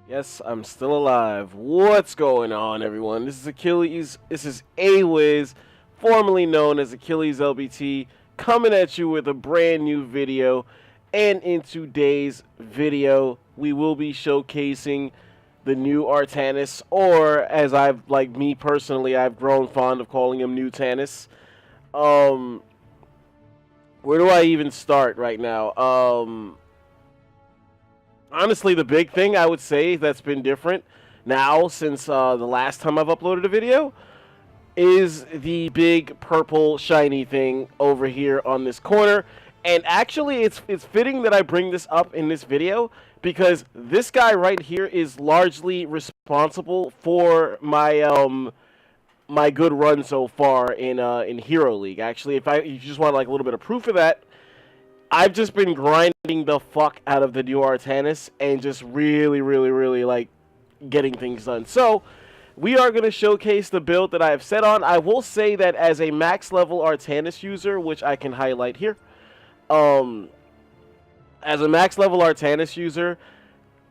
Yes, I'm still alive. What's going on, everyone? This is Achilles. This is Awiz, formerly known as Achilles LBT, coming at you with a brand new video. And in today's video, we will be showcasing the new Artanis, or as me personally, I've grown fond of calling him Newtanis. Um, where do I even start right now? Honestly, the big thing I would say that's been different now since the last time I've uploaded a video is the big purple shiny thing over here on this corner. And actually, it's fitting that I bring this up in this video because this guy right here is largely responsible for my my good run so far in Hero League. Actually, if you just want like a little bit of proof of that, I've just been grinding the fuck out of the new Artanis and just really like getting things done. So we are going to showcase the build that I have set on. I will say that as a max level Artanis user, which I can highlight here, as a max level Artanis user,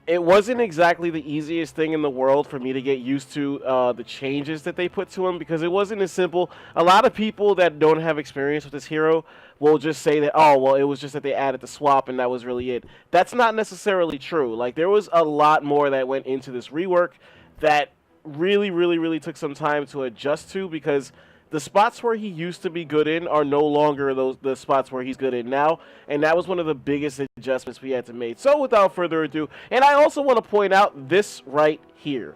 it wasn't exactly the easiest thing in the world for me to get used to the changes that they put to him, because it wasn't as simple. A lot of people that don't have experience with this hero will just say that, oh, well, it was just that they added the swap and that was really it. That's not necessarily true. Like, there was a lot more that went into this rework that really took some time to adjust to, because the spots where he used to be good in are no longer the spots where he's good in now, and that was one of the biggest adjustments we had to make. So without further ado, and I also want to point out this right here.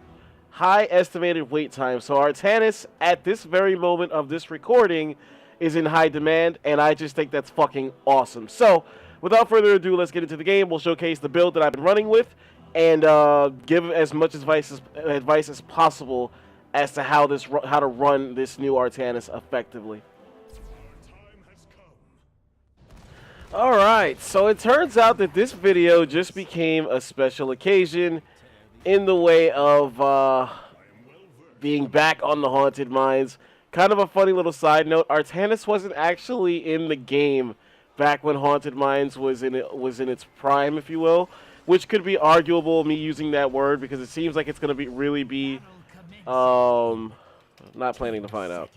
High estimated wait time. So Artanis, at this very moment of this recording, is in high demand, and I just think that's fucking awesome. So without further ado, let's get into the game. We'll showcase the build that I've been running with, and give as much advice as possible as to how to run this new Artanis effectively. Alright, so it turns out that this video just became a special occasion in the way of being back on the Haunted Mines. Kind of a funny little side note, Artanis wasn't actually in the game back when Haunted Mines was in its prime, if you will, which could be arguable, me using that word, because it seems like it's going to really be not planning to find out.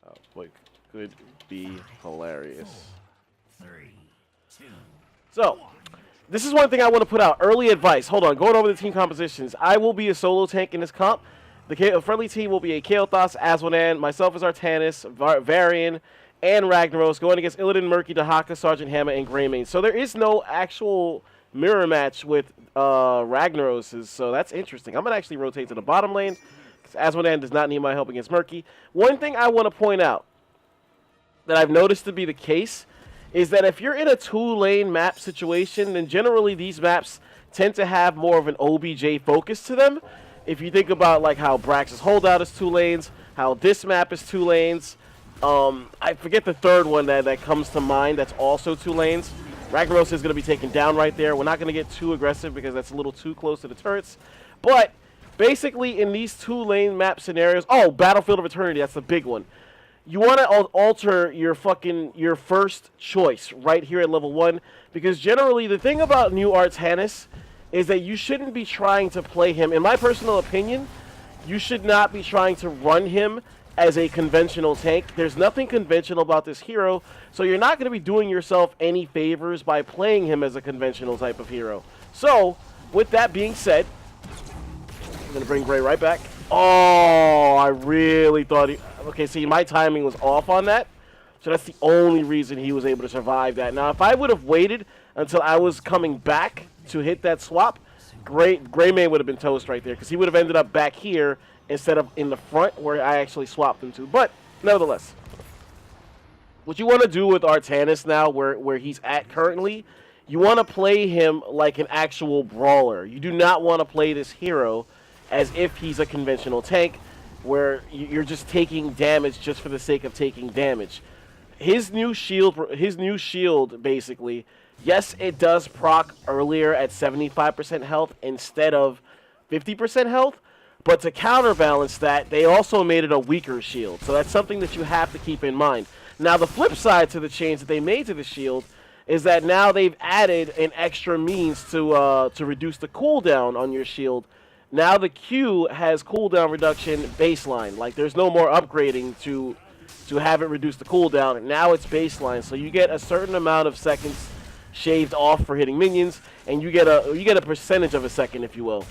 Oh, boy, could be hilarious. So, this is one thing I want to put out. Early advice. Hold on, going over the team compositions. I will be a solo tank in this comp. The friendly team will be a Kael'thas, Asmodan, myself as Artanis, Varian, and Ragnaros, going against Illidan, Murky, Dahaka, Sergeant Hammer, and Greymane. So there is no actual mirror match with Ragnaros's, so that's interesting. I'm going to actually rotate to the bottom lane, because Asmodan does not need my help against Murky. One thing I want to point out that I've noticed to be the case is that if you're in a two-lane map situation, then generally these maps tend to have more of an OBJ focus to them. If you think about like how Brax's Holdout is 2 lanes, how this map is 2 lanes, I forget the third one that comes to mind that's also 2 lanes. Ragnaros is going to be taken down right there. We're not going to get too aggressive because that's a little too close to the turrets. But basically in these 2-lane map scenarios, oh, Battlefield of Eternity, that's the big one. You want to alter your first choice right here at level 1, because generally the thing about new Artanis is that you shouldn't be trying to play him. In my personal opinion, you should not be trying to run him as a conventional tank. There's nothing conventional about this hero, so you're not going to be doing yourself any favors by playing him as a conventional type of hero. So, with that being said, I'm going to bring Gray right back. Oh, I really thought he... Okay, see, my timing was off on that, so that's the only reason he was able to survive that. Now, if I would have waited until I was coming back to hit that swap, Greymane would have been toast right there, because he would have ended up back here instead of in the front where I actually swapped him to. But, nevertheless, what you want to do with Artanis now, where he's at currently, you want to play him like an actual brawler. You do not want to play this hero as if he's a conventional tank, where you're just taking damage just for the sake of taking damage. His new shield, basically, yes, it does proc earlier at 75% health instead of 50% health, but to counterbalance that, they also made it a weaker shield. So that's something that you have to keep in mind. Now, the flip side to the change that they made to the shield is that now they've added an extra means to reduce the cooldown on your shield. Now the Q has cooldown reduction baseline. Like there's no more upgrading to have it reduce the cooldown. Now it's baseline, so you get a certain amount of seconds shaved off for hitting minions, and you get a percentage of a second, if you will,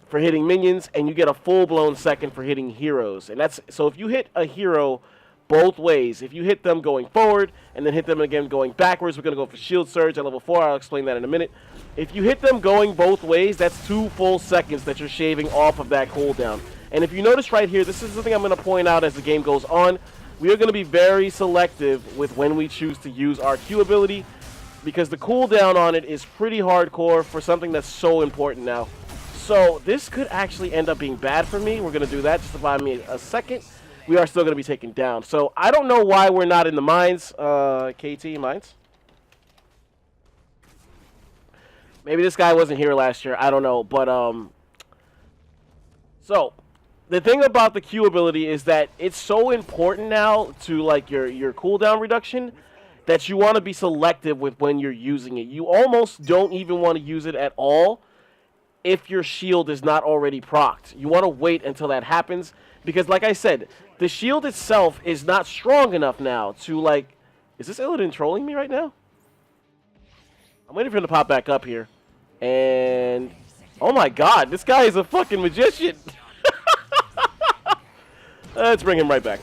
for hitting minions, and you get a full-blown second for hitting heroes. And that's so if you hit a hero both ways, if you hit them going forward and then hit them again going backwards, we're going to go for shield surge at level 4. I'll explain that in a minute. If you hit them going both ways, that's 2 full seconds that you're shaving off of that cooldown. And if you notice right here, this is something I'm going to point out as the game goes on. We are going to be very selective with when we choose to use our Q ability, because the cooldown on it is pretty hardcore for something that's so important now. So this could actually end up being bad for me. We're going to do that. Just allow me a second. We are still going to be taken down. So I don't know why we're not in the mines. KT, mines? Maybe this guy wasn't here last year. I don't know. But, so the thing about the Q ability is that it's so important now to, like, your cooldown reduction that you want to be selective with when you're using it. You almost don't even want to use it at all if your shield is not already procced. You want to wait until that happens, because like I said, the shield itself is not strong enough now to, like... Is this Illidan trolling me right now? I'm waiting for him to pop back up here. And... oh my god, this guy is a fucking magician! Let's bring him right back.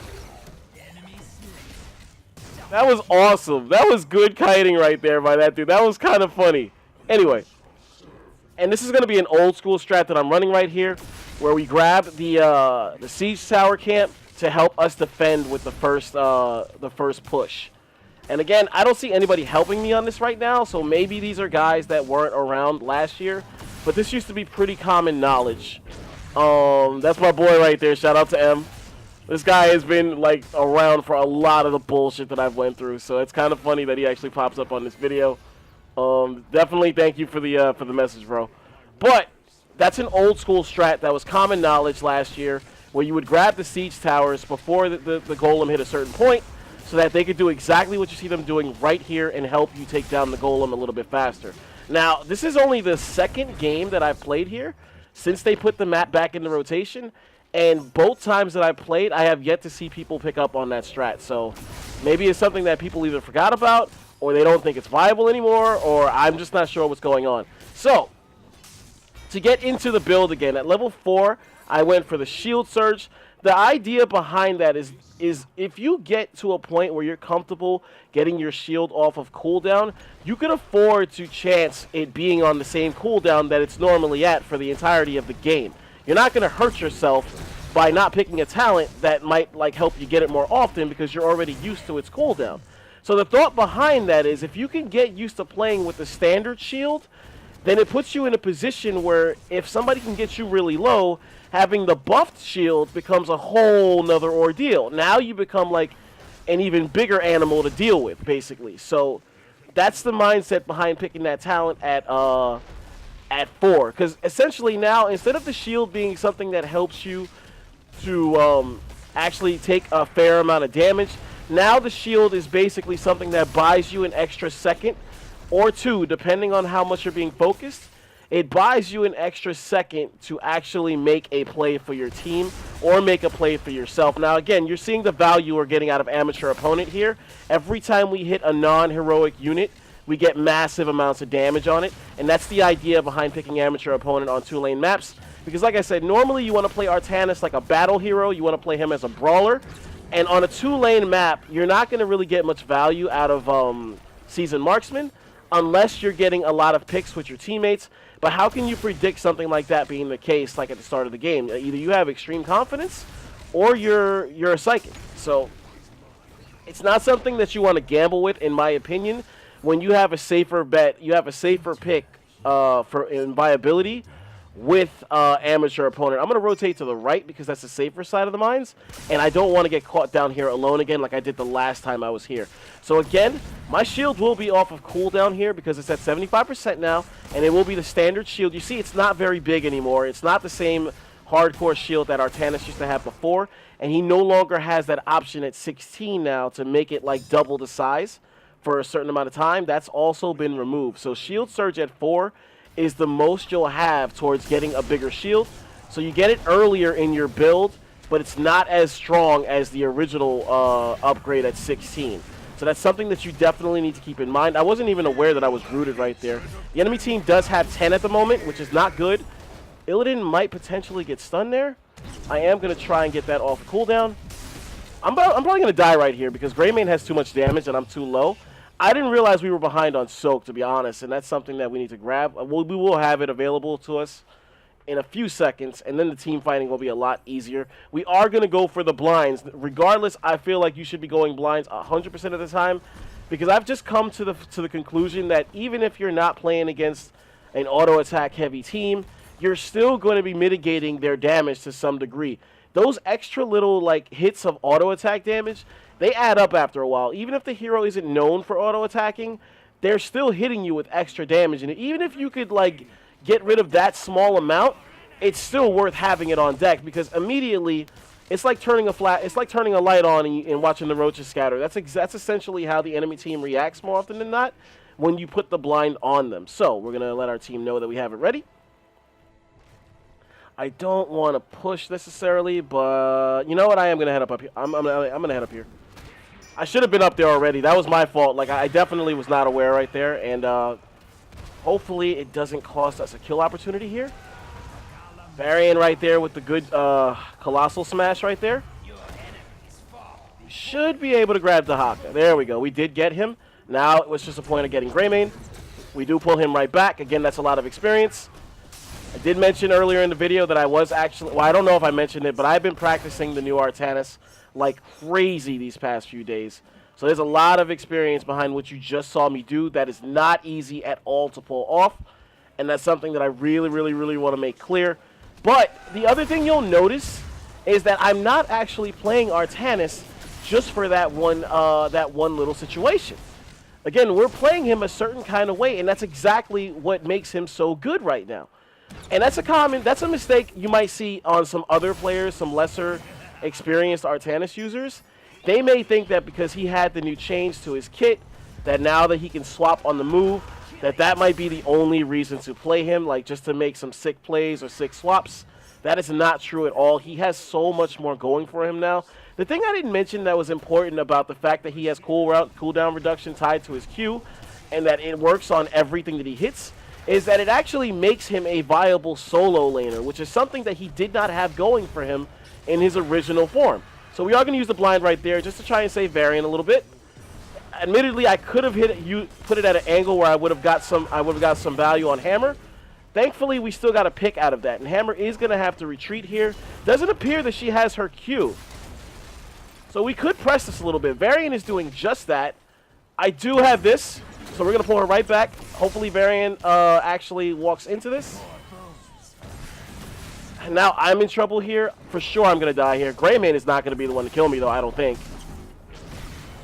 That was awesome. That was good kiting right there by that dude. That was kind of funny. Anyway. And this is going to be an old school strat that I'm running right here, where we grab the siege tower camp to help us defend with the first push. And again, I don't see anybody helping me on this right now, so maybe these are guys that weren't around last year. But this used to be pretty common knowledge. That's my boy right there. Shout out to M. This guy has been, like, around for a lot of the bullshit that I've went through, so it's kind of funny that he actually pops up on this video. Definitely thank you for the message, bro. But that's an old school strat that was common knowledge last year, where you would grab the siege towers before the golem hit a certain point, so that they could do exactly what you see them doing right here and help you take down the golem a little bit faster. Now, this is only the second game that I've played here since they put the map back into rotation. And both times that I played, I have yet to see people pick up on that strat. So maybe it's something that people either forgot about, or they don't think it's viable anymore, or I'm just not sure what's going on. So, to get into the build again, at level 4, I went for the shield surge. The idea behind that is if you get to a point where you're comfortable getting your shield off of cooldown, you can afford to chance it being on the same cooldown that it's normally at for the entirety of the game. You're not going to hurt yourself by not picking a talent that might, like, help you get it more often, because you're already used to its cooldown. So the thought behind that is, if you can get used to playing with the standard shield, then it puts you in a position where if somebody can get you really low, having the buffed shield becomes a whole nother ordeal. Now you become like an even bigger animal to deal with, basically. So that's the mindset behind picking that talent at 4, because essentially now, instead of the shield being something that helps you to actually take a fair amount of damage, now the shield is basically something that buys you an extra second or 2, depending on how much you're being focused. It buys you an extra second to actually make a play for your team or make a play for yourself. Now, again, you're seeing the value we're getting out of Amateur Opponent here. Every time we hit a non-heroic unit, we get massive amounts of damage on it, and that's the idea behind picking Amateur Opponent on 2-lane maps. Because like I said, normally you want to play Artanis like a battle hero, you want to play him as a brawler, and on a 2-lane map, you're not going to really get much value out of Seasoned Marksman unless you're getting a lot of picks with your teammates. But how can you predict something like that being the case, like at the start of the game? Either you have extreme confidence, or you're a psychic. So it's not something that you want to gamble with, in my opinion. When you have a safer bet, you have a safer pick in viability with Amateur Opponent. I'm going to rotate to the right because that's the safer side of the mines, and I don't want to get caught down here alone again like I did the last time I was here. So again, my shield will be off of cooldown here because it's at 75% now, and it will be the standard shield. You see, it's not very big anymore. It's not the same hardcore shield that Artanis used to have before, and he no longer has that option at 16 now to make it like double the size for a certain amount of time, that's also been removed. So shield surge at 4 is the most you'll have towards getting a bigger shield. So you get it earlier in your build, but it's not as strong as the original upgrade at 16. So that's something that you definitely need to keep in mind. I wasn't even aware that I was rooted right there. The enemy team does have 10 at the moment, which is not good. Illidan might potentially get stunned there. I am going to try and get that off cooldown. I'm probably going to die right here because Greymane has too much damage and I'm too low. I didn't realize we were behind on Soak, to be honest, and that's something that we need to grab. We will have it available to us in a few seconds, and then the team fighting will be a lot easier. We are going to go for the blinds. Regardless, I feel like you should be going blinds 100% of the time because I've just come to the conclusion that even if you're not playing against an auto-attack heavy team, you're still going to be mitigating their damage to some degree. Those extra little like hits of auto-attack damage, they add up after a while. Even if the hero isn't known for auto-attacking, they're still hitting you with extra damage. And even if you could like get rid of that small amount, it's still worth having it on deck because immediately it's like turning a light on and watching the roaches scatter. That's essentially how the enemy team reacts more often than not when you put the blind on them. So we're gonna let our team know that we have it ready. I don't want to push necessarily, but you know what? I am gonna head up here. I'm gonna head up here. I should have been up there already. That was my fault. Like I definitely was not aware right there, and hopefully it doesn't cost us a kill opportunity here. Varian right there with the good Colossal Smash right there. Should be able to grab the Haka. There we go. We did get him. Now it was just a point of getting Greymane. We do pull him right back. Again, that's a lot of experience. I did mention earlier in the video that I was actually, well, I don't know if I mentioned it, but I've been practicing the new Artanis like crazy these past few days. So there's a lot of experience behind what you just saw me do. That is not easy at all to pull off. And that's something that I really, really, really want to make clear. But the other thing you'll notice is that I'm not actually playing Artanis just for that one little situation. Again, we're playing him a certain kind of way, and that's exactly what makes him so good right now. And that's a mistake you might see on some other players, some lesser experienced Artanis users. They may think that because he had the new change to his kit, that now that he can swap on the move, that might be the only reason to play him, like just to make some sick plays or sick swaps. That is not true at all. He has so much more going for him now. The thing I didn't mention that was important about the fact that he has cooldown reduction tied to his Q, and that it works on everything that he hits, is that it actually makes him a viable solo laner, which is something that he did not have going for him in his original form. So we are going to use the blind right there just to try and save Varian a little bit. Admittedly, I could have put it at an angle where I would have got some value on Hammer. Thankfully, we still got a pick out of that, and Hammer is going to have to retreat here. Doesn't appear that she has her Q. So we could press this a little bit. Varian is doing just that. I do have this, so we're going to pull her right back. Hopefully Varian actually walks into this. And now I'm in trouble here. For sure I'm going to die here. Greymane is not going to be the one to kill me, though, I don't think.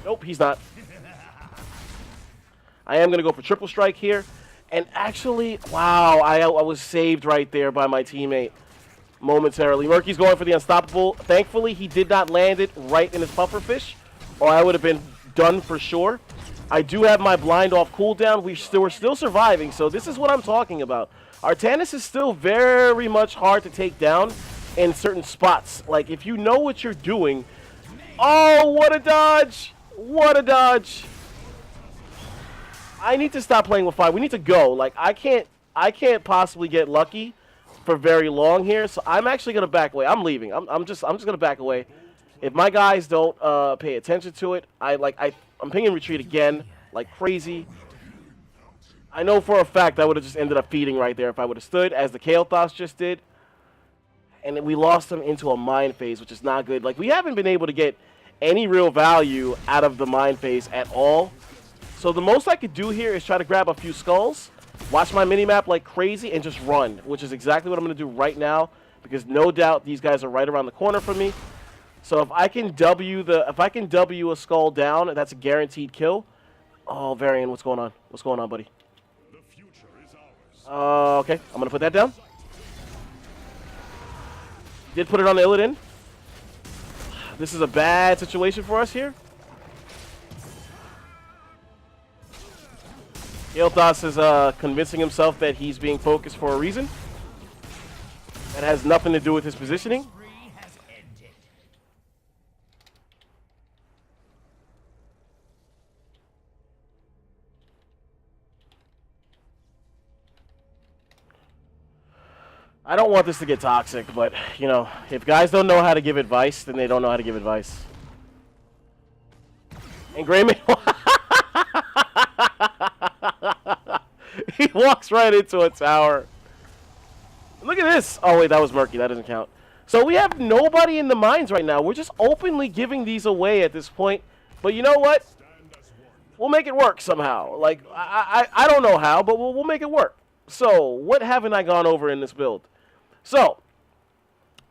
Nope, he's not. I am going to go for triple strike here. And actually, wow, I was saved right there by my teammate momentarily. Murky's going for the unstoppable. Thankfully, he did not land it right in his pufferfish, or I would have been done for sure. I do have my blind off cooldown. We're still surviving, so this is what I'm talking about. Artanis is still very much hard to take down in certain spots. Like, if you know what you're doing... Oh, what a dodge! What a dodge! I need to stop playing with fire. We need to go. Like, I can't possibly get lucky for very long here, so I'm actually gonna back away. I'm leaving. I'm just gonna back away. If my guys don't pay attention to it, I'm pinging retreat again like crazy. I know for a fact I would have just ended up feeding right there if I would have stood, as the Kael'thas just did. And we lost him into a mine phase, which is not good. Like, we haven't been able to get any real value out of the mine phase at all. So the most I could do here is try to grab a few skulls, watch my minimap like crazy, and just run, which is exactly what I'm going to do right now, because no doubt these guys are right around the corner from me. So if I can W a skull down, that's a guaranteed kill. Oh, Varian, what's going on? What's going on, buddy? Okay, I'm going to put that down. Did put it on the Illidan. This is a bad situation for us here. Kael'thas is convincing himself that he's being focused for a reason. That has nothing to do with his positioning. I don't want this to get toxic, but, you know, if guys don't know how to give advice, then they don't know how to give advice. And Grayman... he walks right into a tower. Look at this. Oh, wait, that was murky. That doesn't count. So we have nobody in the mines right now. We're just openly giving these away at this point. But you know what? We'll make it work somehow. Like, I don't know how, but we'll make it work. So, what haven't I gone over in this build? So,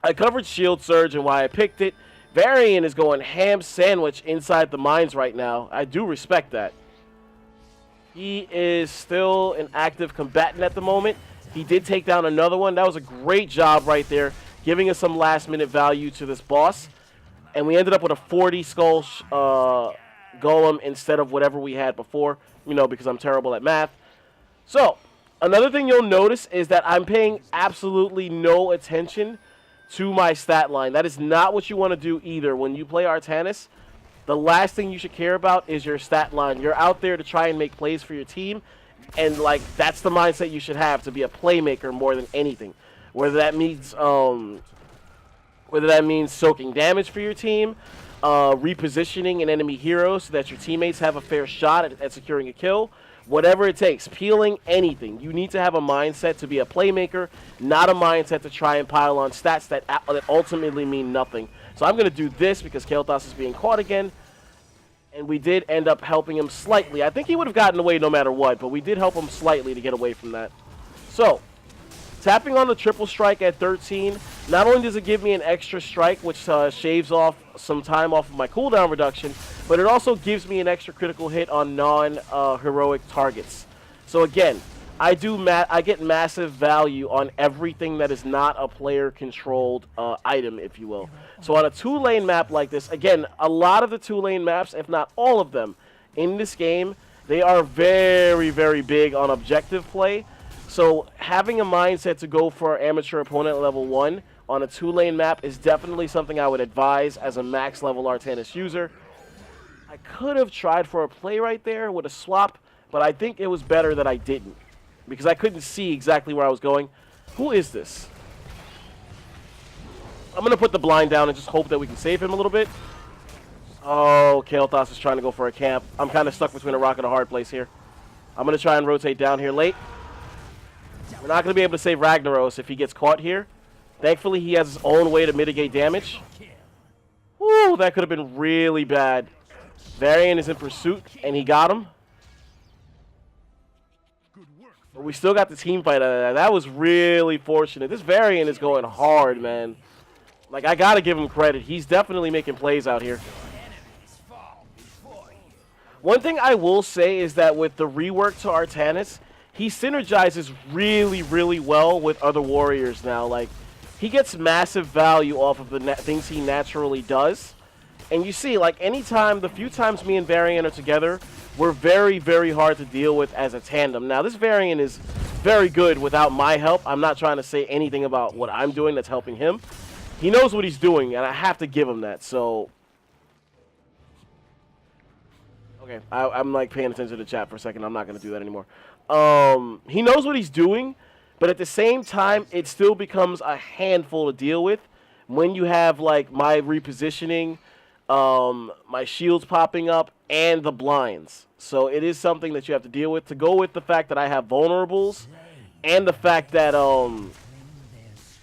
I covered Shield Surge and why I picked it. Varian is going ham sandwich inside the mines right now. I do respect that. He is still an active combatant at the moment. He did take down another one. That was a great job right there, giving us some last-minute value to this boss. And we ended up with a 40 skull golem instead of whatever we had before, you know, because I'm terrible at math. So, another thing you'll notice is that I'm paying absolutely no attention to my stat line. That is not what you want to do either. When you play Artanis, the last thing you should care about is your stat line. You're out there to try and make plays for your team, and like that's the mindset you should have, to be a playmaker more than anything. Whether that means soaking damage for your team, repositioning an enemy hero so that your teammates have a fair shot at securing a kill. Whatever it takes, peeling, anything. You need to have a mindset to be a playmaker, not a mindset to try and pile on stats that ultimately mean nothing. So I'm going to do this because Kael'thas is being caught again, and we did end up helping him slightly. I think he would have gotten away no matter what, but we did help him slightly to get away from that. So, tapping on the triple strike at 13, not only does it give me an extra strike, which shaves off some time off of my cooldown reduction, but it also gives me an extra critical hit on non-heroic targets. So again, I get massive value on everything that is not a player-controlled item, if you will. So on a two-lane map like this, again, a lot of the two-lane maps, if not all of them, in this game, they are very, very big on objective play. So having a mindset to go for amateur opponent level 1 on a two-lane map is definitely something I would advise as a max-level Artanis user. I could have tried for a play right there with a swap, but I think it was better that I didn't, because I couldn't see exactly where I was going. Who is this? I'm going to put the blind down and just hope that we can save him a little bit. Oh, Kael'thas is trying to go for a camp. I'm kind of stuck between a rock and a hard place here. I'm going to try and rotate down here late. We're not going to be able to save Ragnaros if he gets caught here. Thankfully, he has his own way to mitigate damage. Woo, that could have been really bad. Varian is in pursuit, and he got him. But we still got the team fight out of that. That was really fortunate. This Varian is going hard, man. Like, I got to give him credit. He's definitely making plays out here. One thing I will say is that with the rework to Artanis, he synergizes really, really well with other warriors now. Like, he gets massive value off of the things he naturally does. And you see, like, anytime, the few times me and Varian are together, we're very, very hard to deal with as a tandem. Now, this Varian is very good without my help. I'm not trying to say anything about what I'm doing that's helping him. He knows what he's doing, and I have to give him that, so... Okay, I'm, like, paying attention to the chat for a second. I'm not going to do that anymore. He knows what he's doing, but at the same time, it still becomes a handful to deal with when you have, like, my repositioning, my shields popping up, and the blinds. So it is something that you have to deal with. To go with the fact that I have vulnerables, and the fact that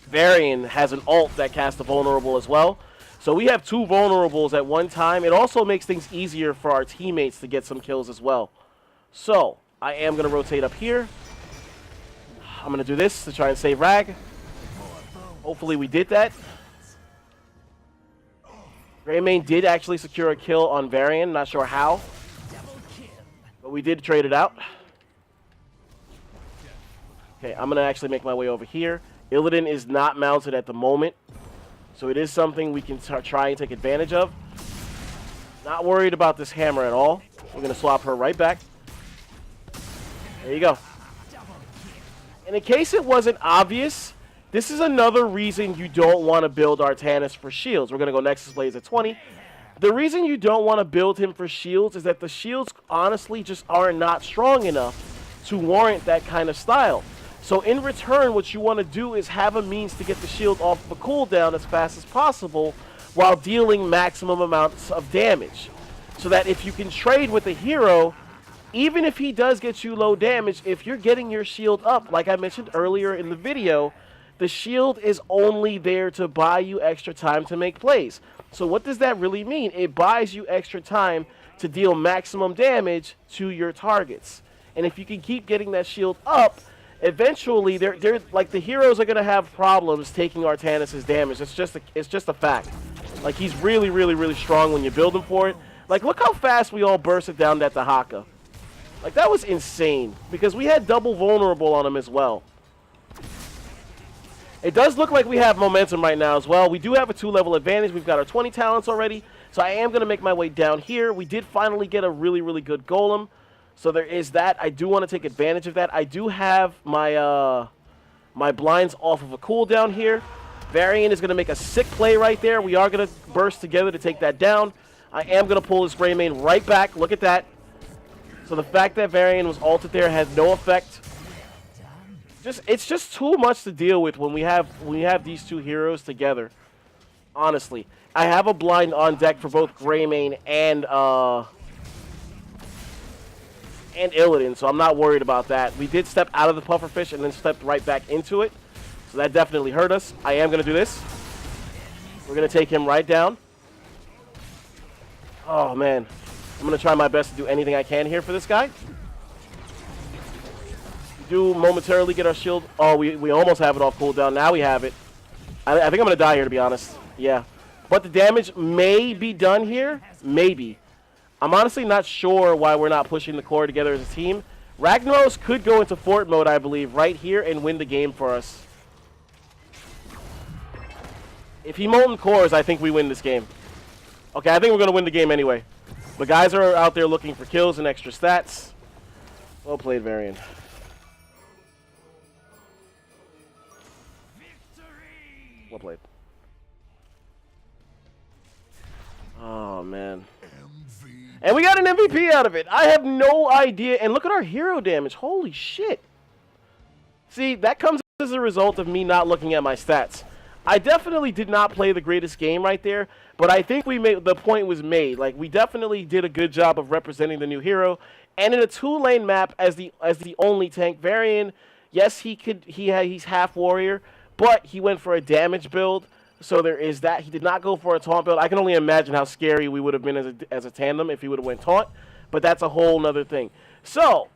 Varian has an ult that casts a vulnerable as well. So we have two vulnerables at one time. It also makes things easier for our teammates to get some kills as well. So I am going to rotate up here. I'm going to do this to try and save Rag. Hopefully we did that. Greymane did actually secure a kill on Varian. Not sure how, but we did trade it out. Okay, I'm going to actually make my way over here. Illidan is not mounted at the moment, so it is something we can try and take advantage of. Not worried about this hammer at all. We're going to swap her right back. There you go. And in case it wasn't obvious, this is another reason you don't want to build Artanis for shields. We're going to go Nexus Blaze at 20. The reason you don't want to build him for shields is that the shields honestly just are not strong enough to warrant that kind of style. So in return, what you want to do is have a means to get the shield off of a cooldown as fast as possible while dealing maximum amounts of damage. So that if you can trade with a hero, even if he does get you low damage, if you're getting your shield up, like I mentioned earlier in the video, the shield is only there to buy you extra time to make plays. So what does that really mean? It buys you extra time to deal maximum damage to your targets. And if you can keep getting that shield up, eventually they're like the heroes are gonna have problems taking Artanis' damage. It's just a fact. Like he's really, really, really strong when you build him for it. Like look how fast we all bursted down that Dahaka. Like that was insane because we had double vulnerable on him as well. It does look like we have momentum right now as well. We do have a 2-level advantage. We've got our 20 talents already. So I am going to make my way down here. We did finally get a really, really good golem. So there is that. I do want to take advantage of that. I do have my my blinds off of a cooldown here. Varian is going to make a sick play right there. We are going to burst together to take that down. I am going to pull this Greymane right back. Look at that. So the fact that Varian was ulted there has no effect. It's just too much to deal with when we have these two heroes together. Honestly, I have a blind on deck for both Greymane and Illidan, so I'm not worried about that. We did step out of the pufferfish and then stepped right back into it, so that definitely hurt us. I am gonna do this. We're gonna take him right down. Oh man, I'm gonna try my best to do anything I can here for this guy. Do momentarily get our shield. Oh, we almost have it off cooldown. Now we have it. I think I'm going to die here, to be honest. Yeah. But the damage may be done here. Maybe. I'm honestly not sure why we're not pushing the core together as a team. Ragnaros could go into fort mode, I believe, right here and win the game for us. If he molten cores, I think we win this game. Okay, I think we're going to win the game anyway. The guys are out there looking for kills and extra stats. Well played, Varian. Well played. Oh, man. And we got an MVP out of it. I have no idea. And look at our hero damage. Holy shit. See, that comes as a result of me not looking at my stats. I definitely did not play the greatest game right there, but I think the point was made. Like, we definitely did a good job of representing the new hero. And in a 2-lane map as the only tank, Varian, yes, he's half warrior, but he went for a damage build, so there is that. He did not go for a taunt build. I can only imagine how scary we would have been as a tandem if he would have went taunt, but that's a whole nother thing. So,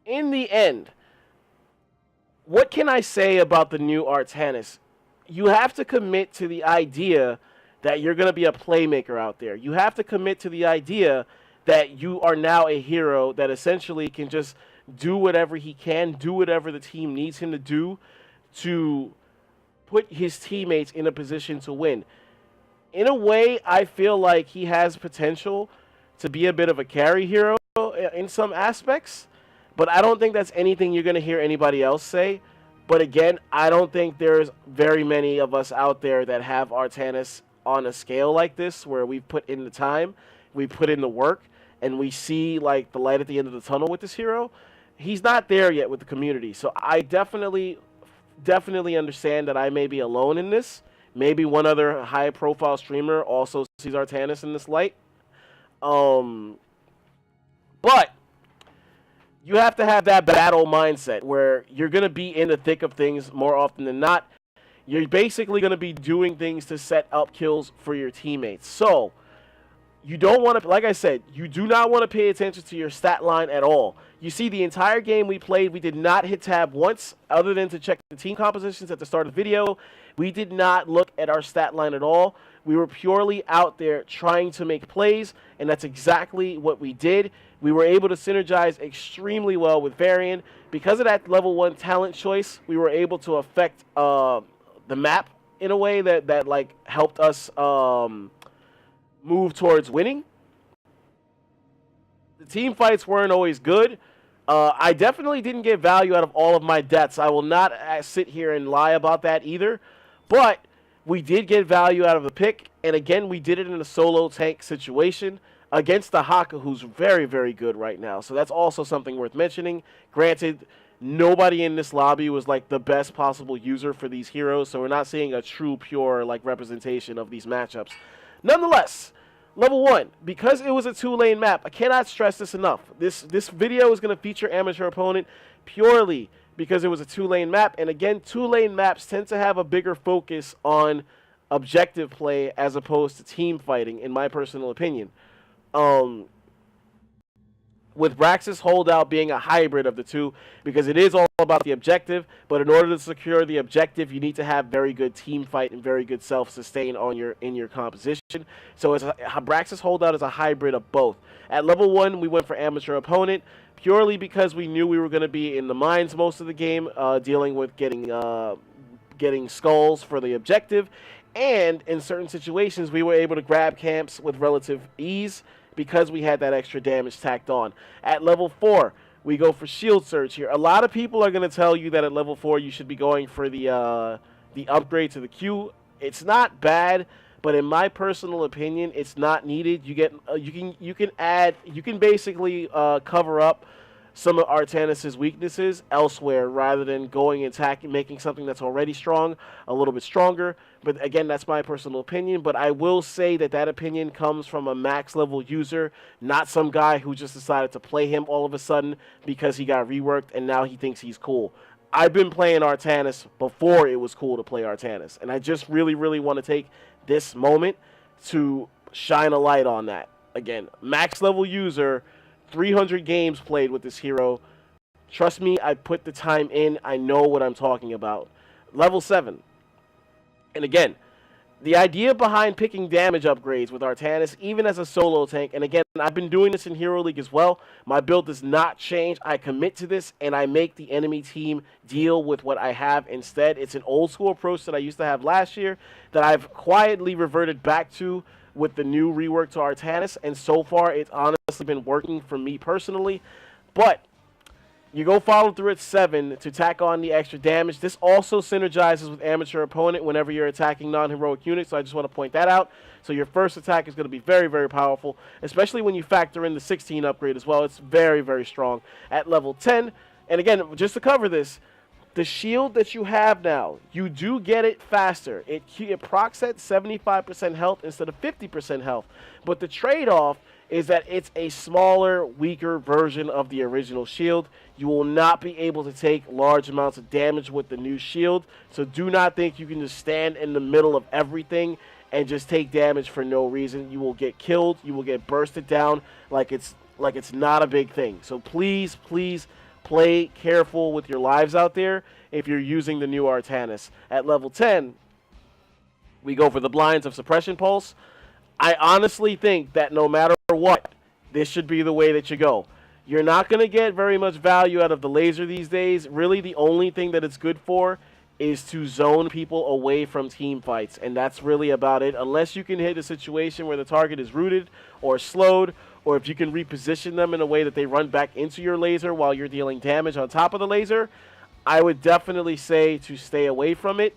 in the end, what can I say about the new Artanis? You have to commit to the idea that you're going to be a playmaker out there. You have to commit to the idea that you are now a hero that essentially can just do whatever he can, do whatever the team needs him to do to put his teammates in a position to win. In a way, I feel like he has potential to be a bit of a carry hero in some aspects, but I don't think that's anything you're going to hear anybody else say. But again, I don't think there's very many of us out there that have Artanis on a scale like this, where we've put in the time, we put in the work, and we see like the light at the end of the tunnel with this hero. He's not there yet with the community. So I definitely understand that I may be alone in this. Maybe one other high-profile streamer also sees Artanis in this light. But you have to have that battle mindset where you're going to be in the thick of things more often than not. You're basically going to be doing things to set up kills for your teammates. So you don't want to, like I said, you do not want to pay attention to your stat line at all. You see, the entire game we played, we did not hit tab once other than to check the team compositions at the start of the video. We did not look at our stat line at all. We were purely out there trying to make plays, and that's exactly what we did. We were able to synergize extremely well with Varian. Because of that level 1 talent choice, we were able to affect the map in a way that like helped us move towards winning. The team fights weren't always good, I definitely didn't get value out of all of my deaths. I will not sit here and lie about that either. But we did get value out of the pick, and again, we did it in a solo tank situation against the Haka, who's very, very good right now. So that's also something worth mentioning. Granted, nobody in this lobby was like the best possible user for these heroes, so we're not seeing a true, pure like representation of these matchups. Nonetheless, level 1, because it was a 2-lane map, I cannot stress this enough. This video is going to feature Amateur Opponent purely because it was a 2-lane map, and again, 2-lane maps tend to have a bigger focus on objective play as opposed to team fighting, in my personal opinion. With Brax's holdout being a hybrid of the two, because it is all about the objective, but in order to secure the objective, you need to have very good team fight and very good self-sustain in your composition. So Brax's holdout is a hybrid of both. At level 1, we went for Amateur Opponent, purely because we knew we were going to be in the mines most of the game, dealing with getting skulls for the objective, and in certain situations, we were able to grab camps with relative ease, because we had that extra damage tacked on. At level 4, we go for Shield Surge here. A lot of people are going to tell you that at level 4 you should be going for the upgrade to the Q. It's not bad, but in my personal opinion, it's not needed. You get you can basically cover up some of Artanis' weaknesses elsewhere rather than going and attacking, making something that's already strong a little bit stronger. But again, that's my personal opinion. But I will say that that opinion comes from a max level user, not some guy who just decided to play him all of a sudden because he got reworked and now he thinks he's cool. I've been playing Artanis before it was cool to play Artanis, and I just really, really want to take this moment to shine a light on that. Again, max level user, 300 games played with this hero. Trust me, I put the time in. I know what I'm talking about. Level 7. And again, the idea behind picking damage upgrades with Artanis, even as a solo tank, and again, I've been doing this in Hero League as well. My build does not change. I commit to this, and I make the enemy team deal with what I have instead. It's an old school approach that I used to have last year that I've quietly reverted back to with the new rework to Artanis, and so far it's honestly been working for me personally. But you go follow through at 7 to tack on the extra damage. This also synergizes with Amateur Opponent whenever you're attacking non-heroic units, so I just want to point that out. So your first attack is going to be very, very powerful, especially when you factor in the 16 upgrade as well. It's very, very strong at level 10. And again, just to cover this, the shield that you have now, you do get it faster. It procs at 75% health instead of 50% health. But the trade-off is that it's a smaller, weaker version of the original shield. You will not be able to take large amounts of damage with the new shield. So do not think you can just stand in the middle of everything and just take damage for no reason. You will get killed. You will get bursted down like it's not a big thing. So please, please play careful with your lives out there if you're using the new Artanis. At level 10, we go for the Blinds of Suppression Pulse. I honestly think that no matter what, this should be the way that you go. You're not going to get very much value out of the laser these days. Really, the only thing that it's good for is to zone people away from team fights, and that's really about it. Unless you can hit a situation where the target is rooted or slowed, or if you can reposition them in a way that they run back into your laser while you're dealing damage on top of the laser, I would definitely say to stay away from it.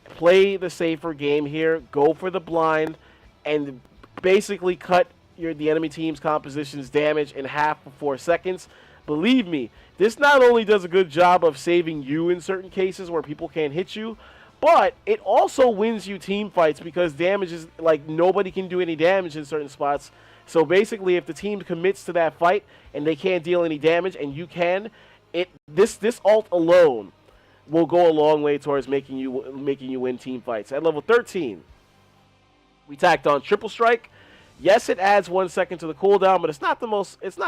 Play the safer game here. Go for the blind and basically cut the enemy team's composition's damage in half for 4 seconds. Believe me, this not only does a good job of saving you in certain cases where people can't hit you, but it also wins you team fights because damage is like nobody can do any damage in certain spots. So basically, if the team commits to that fight and they can't deal any damage and you can, this ult alone will go a long way towards making you win team fights. At level 13, we tacked on Triple Strike. Yes, it adds 1 second to the cooldown, but it's not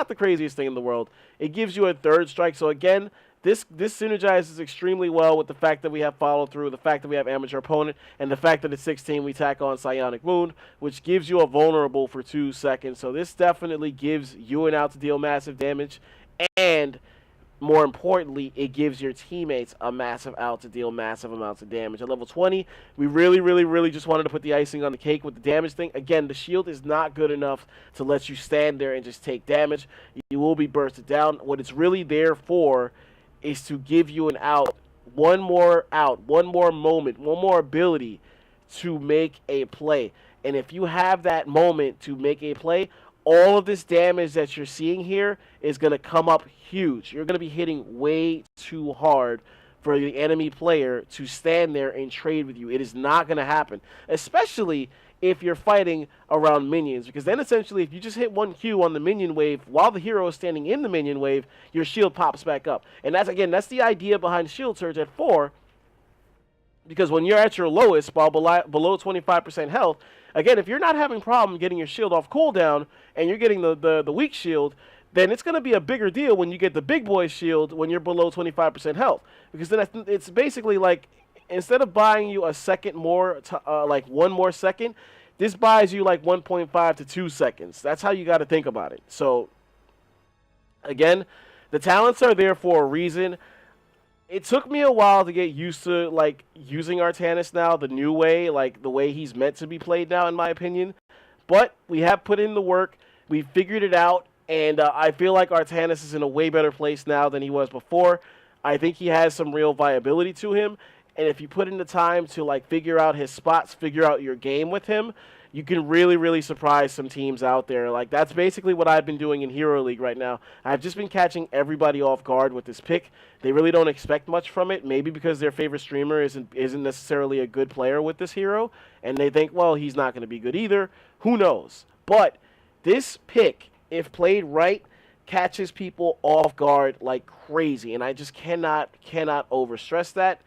the craziest thing in the world. It gives you a third strike. So again, this synergizes extremely well with the fact that we have follow through, the fact that we have Amateur Opponent, and the fact that at 16 we tack on Psionic Wound, which gives you a vulnerable for 2 seconds. So this definitely gives you an out to deal massive damage and more importantly, it gives your teammates a massive out to deal massive amounts of damage. At level 20, we really just wanted to put the icing on the cake with the damage thing. Again, the shield is not good enough to let you stand there and just take damage. You will be bursted down. What it's really there for is to give you an out, one more moment, one more ability to make a play. And if you have that moment to make a play, all of this damage that you're seeing here is going to come up huge. You're going to be hitting way too hard for the enemy player to stand there and trade with you. It is not going to happen, especially if you're fighting around minions, because then essentially if you just hit 1Q on the minion wave while the hero is standing in the minion wave, your shield pops back up. And that's the idea behind shield surge at 4, because when you're at your lowest, while below 25% health, again, if you're not having problem getting your shield off cooldown and you're getting the weak shield, then it's going to be a bigger deal when you get the big boy shield when you're below 25% health. Because then it's basically like, instead of buying you a second more, like one more second, this buys you like 1.5 to 2 seconds. That's how you got to think about it. So, again, the talents are there for a reason. It took me a while to get used to, like, using Artanis now the new way, like the way he's meant to be played now, in my opinion. But we have put in the work. We figured it out, and I feel like Artanis is in a way better place now than he was before. I think he has some real viability to him, and if you put in the time to, like, figure out his spots, figure out your game with him, you can really surprise some teams out there. Like, that's basically what I've been doing in Hero League right now. I've just been catching everybody off guard with this pick. They really don't expect much from it, maybe because their favorite streamer isn't necessarily a good player with this hero, and they think, well, he's not going to be good either. Who knows? But this pick, if played right, catches people off guard like crazy, and I just cannot overstress that.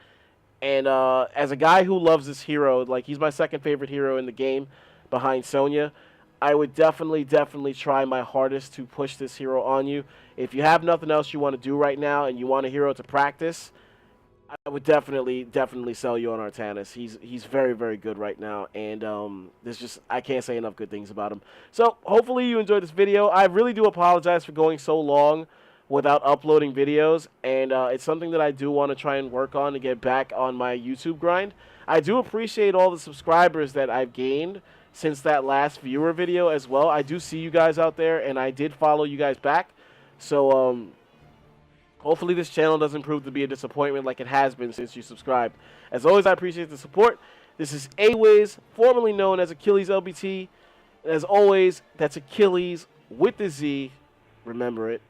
And as a guy who loves this hero, like, he's my second favorite hero in the game behind Sonya, I would definitely try my hardest to push this hero on you. If you have nothing else you want to do right now and you want a hero to practice, I would definitely sell you on Artanis. He's very good right now, and I can't say enough good things about him. So hopefully you enjoyed this video. I really do apologize for going so long without uploading videos, and it's something that I do want to try and work on to get back on my YouTube grind. I do appreciate all the subscribers that I've gained since that last viewer video as well. I do see you guys out there, and I did follow you guys back. So hopefully this channel doesn't prove to be a disappointment like it has been since you subscribed. As always, I appreciate the support. This is Awiz, formerly known as Achilles LBT. And as always, that's Achilles with the Z. Remember it.